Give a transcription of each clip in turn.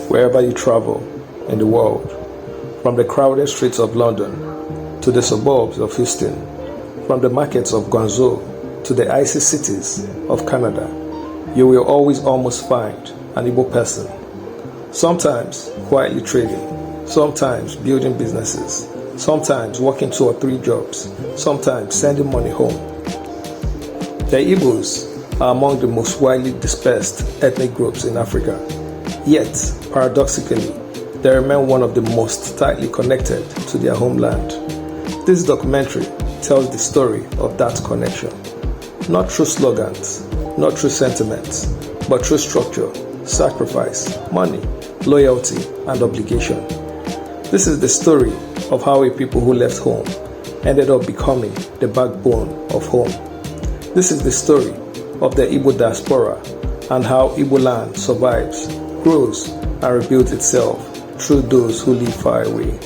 Wherever you travel in the world, from the crowded streets of London to the suburbs of Houston, from the markets of Guangzhou to the icy cities of Canada, you will always almost find an Igbo person. Sometimes quietly trading, sometimes building businesses, sometimes working 2 or 3 jobs, sometimes sending money home. The Igbos are among the most widely dispersed ethnic groups in Africa. Yet, paradoxically, they remain one of the most tightly connected to their homeland. This documentary tells the story of that connection. Not through slogans, not through sentiments, but through structure, sacrifice, money, loyalty, and obligation. This is the story of how a people who left home ended up becoming the backbone of home. This is the story of the Igbo Diaspora and how Igboland survives, grows, and rebuilds itself through those who live far away.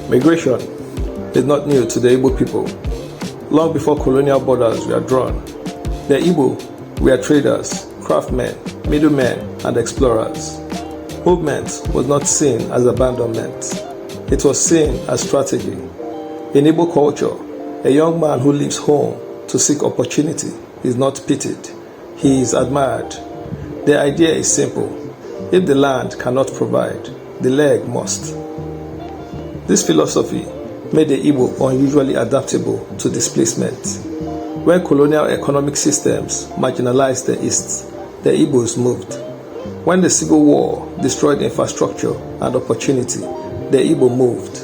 Migration is not new to the Igbo people. Long before colonial borders were drawn, the Igbo were traders, craftsmen, middlemen, and explorers. Movement was not seen as abandonment. It was seen as strategy. In Igbo culture, a young man who leaves home to seek opportunity is not pitied. He is admired. The idea is simple. If the land cannot provide, the leg must. This philosophy made the Igbo unusually adaptable to displacement. When colonial economic systems marginalized the East, the Igbos moved. When the Civil War destroyed infrastructure and opportunity, the Igbo moved.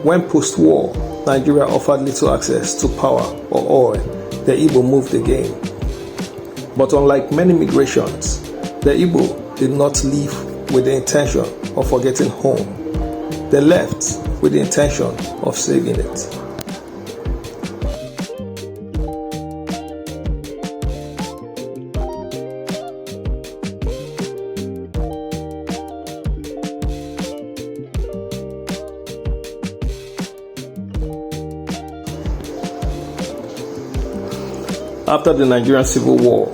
When post-war Nigeria offered little access to power or oil, the Igbo moved again. But unlike many migrations, the Igbo did not leave with the intention of forgetting home. They left with the intention of saving it. After the Nigerian Civil War,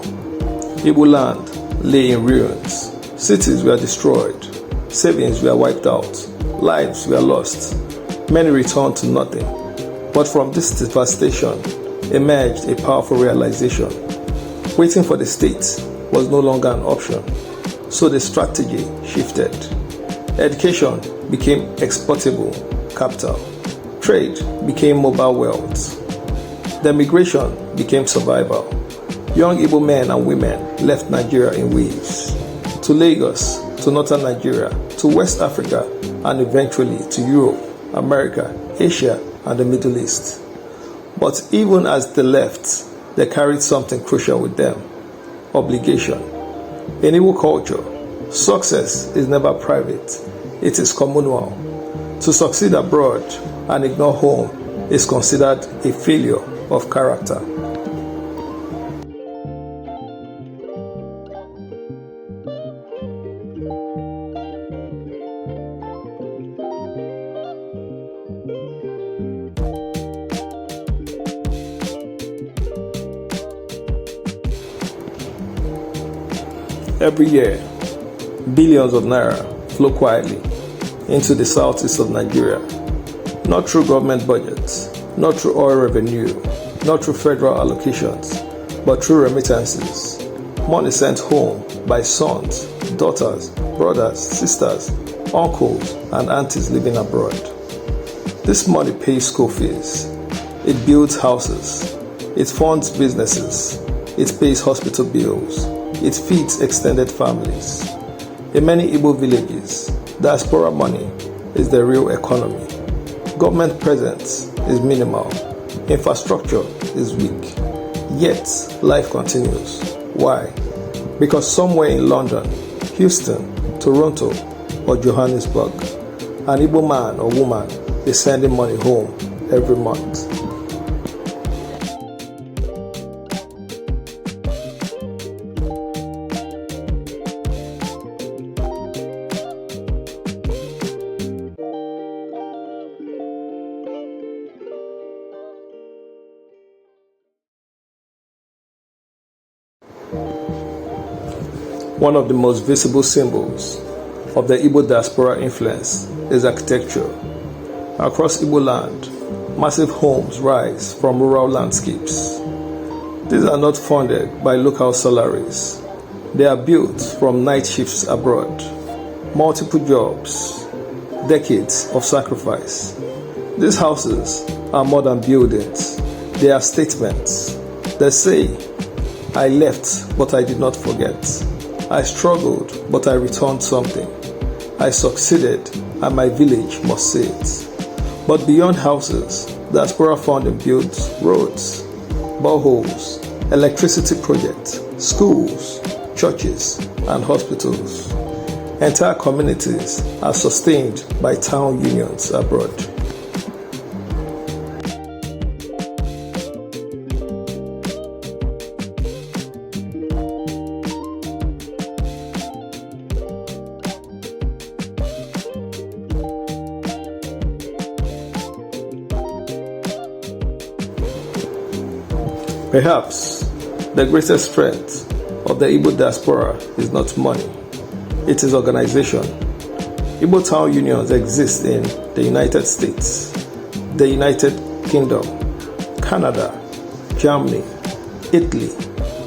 Igbo land lay in ruins. Cities were destroyed. Savings were wiped out. Lives were lost. Many returned to nothing. But from this devastation emerged a powerful realization. Waiting for the state was no longer an option. So the strategy shifted. Education became exportable capital. Trade became mobile wealth. The migration became survival. Young Igbo men and women left Nigeria in waves. To Lagos, to northern Nigeria, to West Africa, and eventually to Europe, America, Asia, and the Middle East. But even as they left, they carried something crucial with them: obligation. In Igbo culture, success is never private, it is communal. To succeed abroad and ignore home is considered a failure of character. Every year, billions of naira flow quietly into the southeast of Nigeria, not through government budgets, not through oil revenue, not through federal allocations, but through remittances. Money sent home by sons, daughters, brothers, sisters, uncles, and aunties living abroad. This money pays school fees, it builds houses, it funds businesses, it pays hospital bills, it feeds extended families. In many Igbo villages, diaspora money is the real economy. Government presence is minimal. Infrastructure is weak. Yet, life continues. Why? Because somewhere in London, Houston, Toronto, or Johannesburg, an Igbo man or woman is sending money home every month. One of the most visible symbols of the Igbo diaspora influence is architecture. Across Igbo land, massive homes rise from rural landscapes. These are not funded by local salaries. They are built from night shifts abroad, multiple jobs, decades of sacrifice. These houses are more than buildings. They are statements. They say, I left, but I did not forget. I struggled, but I returned something. I succeeded, and my village must see it. But beyond houses, diaspora funding builds roads, boreholes, electricity projects, schools, churches, and hospitals. Entire communities are sustained by town unions abroad. Perhaps the greatest strength of the Igbo diaspora is not money, it is organization. Igbo town unions exist in the United States, the United Kingdom, Canada, Germany, Italy,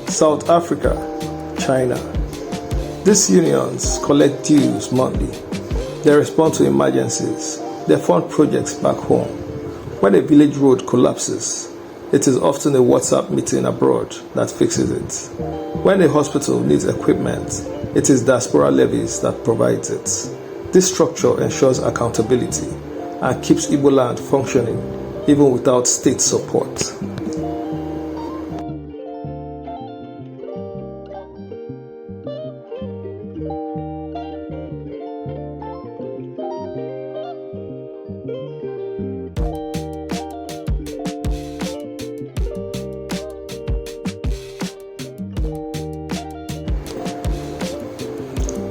South Africa, China. These unions collect dues monthly. They respond to emergencies. They fund projects back home. When a village road collapses, it is often a WhatsApp meeting abroad that fixes it. When a hospital needs equipment, it is diaspora levies that provides it. This structure ensures accountability and keeps Igbo land functioning even without state support.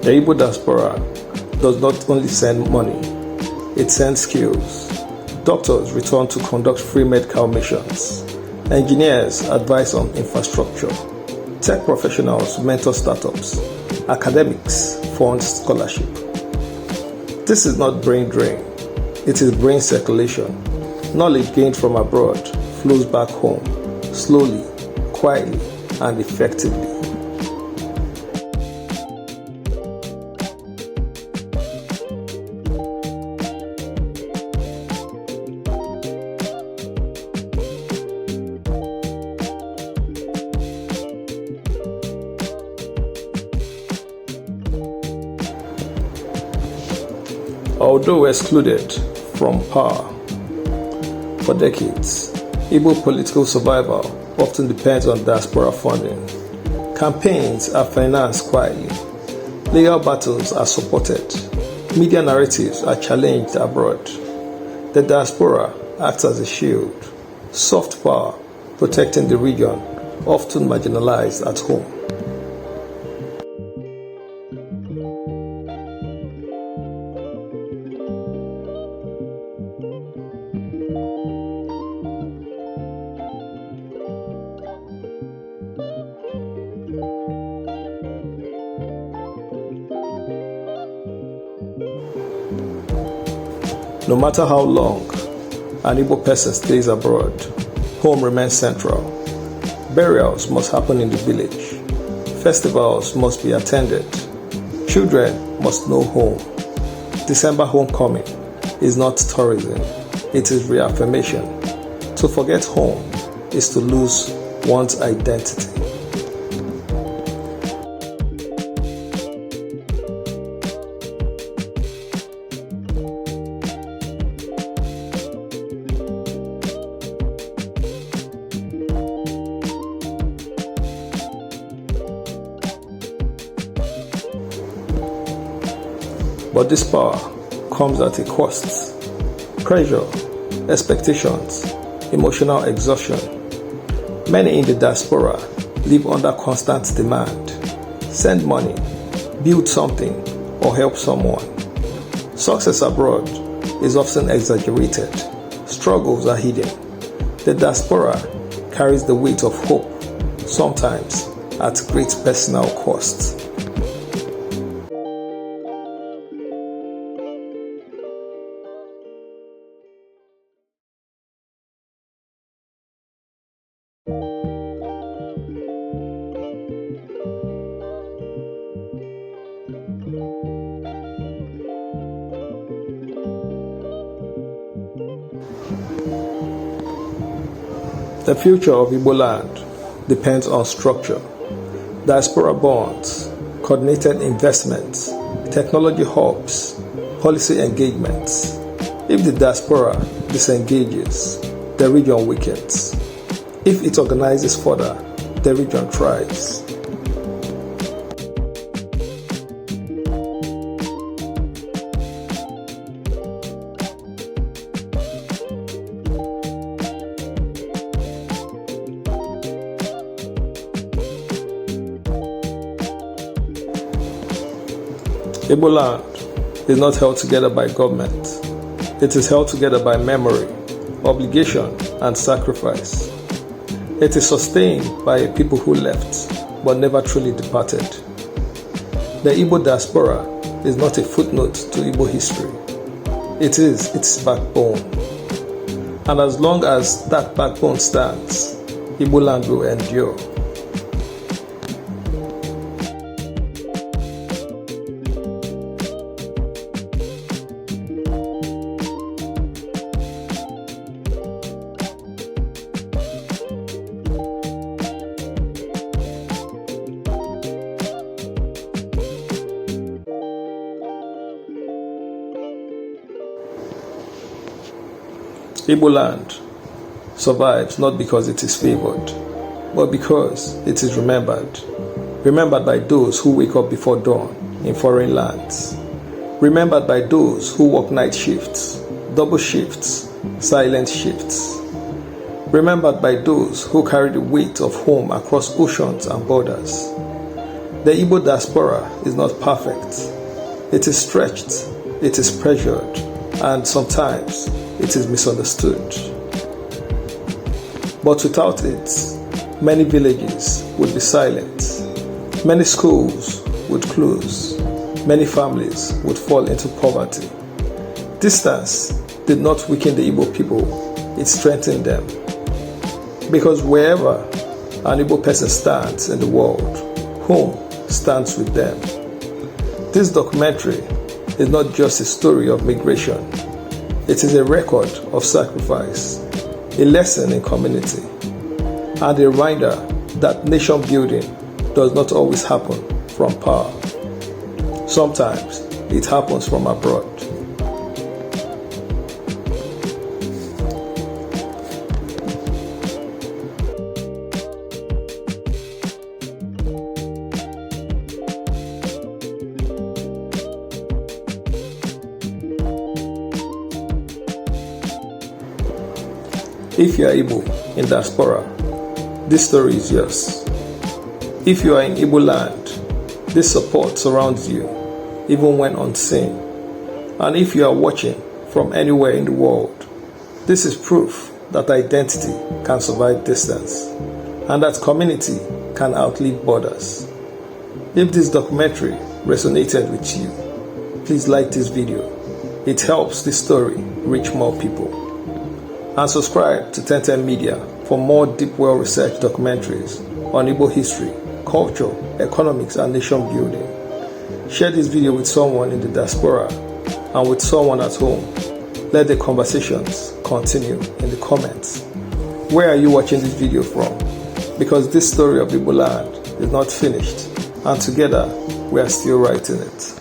The Igbo diaspora does not only send money, it sends skills. Doctors return to conduct free medical missions. Engineers advise on infrastructure. Tech professionals mentor startups. Academics fund scholarship. This is not brain drain, it is brain circulation. Knowledge gained from abroad flows back home, slowly, quietly, and effectively. Although excluded from power for decades, Igbo political survival often depends on diaspora funding. Campaigns are financed quietly. Legal battles are supported. Media narratives are challenged abroad. The diaspora acts as a shield, soft power protecting the region, often marginalized at home. No matter how long an Igbo person stays abroad, home remains central. Burials must happen in the village. Festivals must be attended. Children must know home. December homecoming is not tourism, it is reaffirmation. To forget home is to lose one's identity. But this power comes at a cost. Pressure, expectations, emotional exhaustion. Many in the diaspora live under constant demand. Send money, build something, or help someone. Success abroad is often exaggerated. Struggles are hidden. The diaspora carries the weight of hope, sometimes at great personal cost. The future of Igbo land depends on structure, diaspora bonds, coordinated investments, technology hubs, policy engagements. If the diaspora disengages, the region weakens. If it organizes further, the region thrives. Igbo land is not held together by government. It is held together by memory, obligation, and sacrifice. It is sustained by a people who left but never truly departed. The Igbo Diaspora is not a footnote to Igbo history. It is its backbone. And as long as that backbone stands, Igbo land will endure. Igbo land survives not because it is favored, but because it is remembered. Remembered by those who wake up before dawn in foreign lands. Remembered by those who work night shifts, double shifts, silent shifts. Remembered by those who carry the weight of home across oceans and borders. The Igbo diaspora is not perfect. It is stretched, it is pressured, and sometimes it is misunderstood. But without it, many villages would be silent, many schools would close, many families would fall into poverty. Distance did not weaken the Igbo people, it strengthened them. Because wherever an Igbo person stands in the world, home stands with them. This documentary is not just a story of migration. It is a record of sacrifice, a lesson in community, and a reminder that nation building does not always happen from power. Sometimes it happens from abroad. If you are Igbo in diaspora, this story is yours. If you are in Igbo land, this support surrounds you, even when unseen. And if you are watching from anywhere in the world, this is proof that identity can survive distance, and that community can outlive borders. If this documentary resonated with you, please like this video. It helps this story reach more people. And subscribe to 1010 Media for more deep, well-researched documentaries on Igbo history, culture, economics, and nation building. Share this video with someone in the diaspora and with someone at home. Let the conversations continue in the comments. Where are you watching this video from? Because this story of Igbo land is not finished, and together we are still writing it.